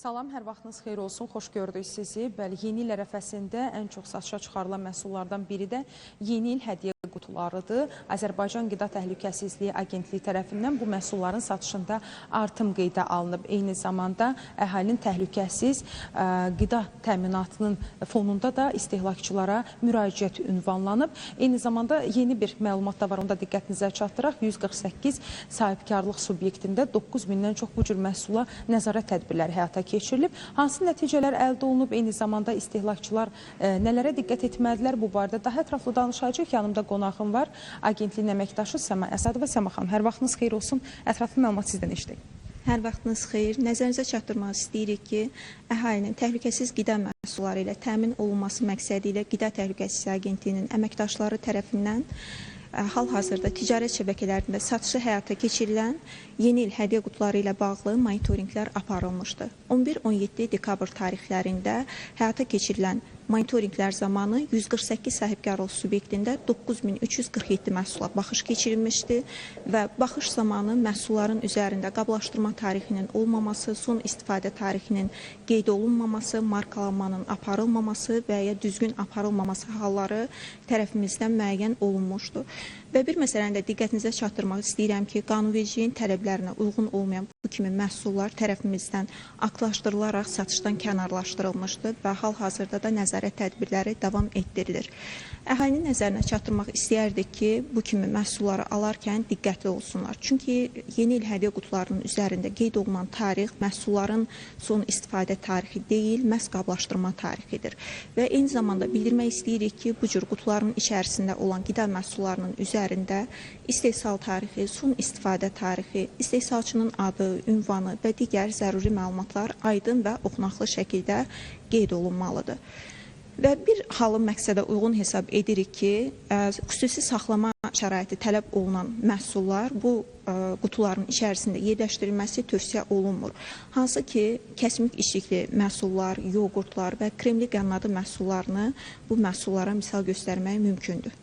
Salam, hər vaxtınız xeyir olsun, xoş gördük sizi. Bəli, yeni il ərəfəsində ən çox satışa çıxarılan məhsullardan biri də yeni il hədiyyə qutularıdır. Azərbaycan Qida Təhlükəsizliyi Agentliyi tərəfindən bu məhsulların satışında artım qeydə alınıb. Eyni zamanda əhalinin təhlükəsiz qida təminatının fonunda da istehlakçılara müraciət ünvanlanıb. Eyni zamanda yeni bir məlumat da var, onda diqqətinizə çatdıraq. 148 sahibkarlıq subyektində 9000-dən çox bu cür məhsula nəzarət tədbirləri həyata keçirilib. Hansı nəticələr əldə olunub, eyni zamanda istehlakçılar nələrə diqqət etməlidirlər, bu barədə daha ətraflı danışacağıq. Yanımda qonağım var, agentliyin əməkdaşı Səma Əsədova. Səma xanım, hər vaxtınız xeyir olsun, ətraflı məlumat sizdən eşidək. Hər vaxtınız xeyir. Nəzərinizə çatdırmaq istəyirik ki, əhalinin təhlükəsiz qida məhsulları ilə təmin olunması məqsədi ilə Qida Təhlükəsizliyi Agentliyinin əməkdaşları tərəfindən hal-hazırda ticarət şəbəkələrində satışı həyata keçirilən yeni il hədiyyə qutuları ilə bağlı monitorinqlər aparılmışdı. 11-17 dekabr tarixlərində həyata keçirilən monitorinqlər zamanı 148 sahibkarlıq subyektində 9347 məhsula baxış keçirilmişdi və baxış zamanı məhsulların üzərində qablaşdırma tarixinin olmaması, son istifadə tarixinin qeyd olunmaması, markalanmanın aparılmaması və ya düzgün aparılmaması halları tərəfimizdən müəyyən olunmuşdu. Və bir məsələni də diqqətinizə çatdırmaq istəyirəm ki, qanunvericiliyin tələblərinə uyğun olmayan bu kimi məhsullar tərəfimizdən aktlaşdırılaraq satışdan kənarlaşdırılmışdı və hal-hazırda da nəzarət tədbirləri davam etdirilir. Əhalinin nəzərinə çatdırmaq istəyərdik ki, bu kimi məhsulları alarkən diqqətli olsunlar. Çünki yeni il hədiyyə qutularının üzərində qeyd olunan tarix məhsulların son istifadə tarixi deyil, məhz qablaşdırma tarixidir. Və eyni zamanda bildirmək istəyirik ki, bu cür qutuların içərisində olan qida məhsullarının üzərində istehsal tarixi, son istifadə tarixi, istehsalçının adı, ünvanı və digər zəruri məlumatlar aydın və oxunaqlı şəkildə qeyd olunmalıdır. Və bir halı məqsədə uyğun hesab edirik ki, xüsusi saxlama şəraiti tələb olunan məhsullar bu qutuların içərisində yerləşdirilməsi tövsiyə olunmur. Hansı ki, kəsmik içlikli məhsullar, yoğurtlar və kremli qənnadı məhsullarını bu məhsullara misal göstərmək mümkündür.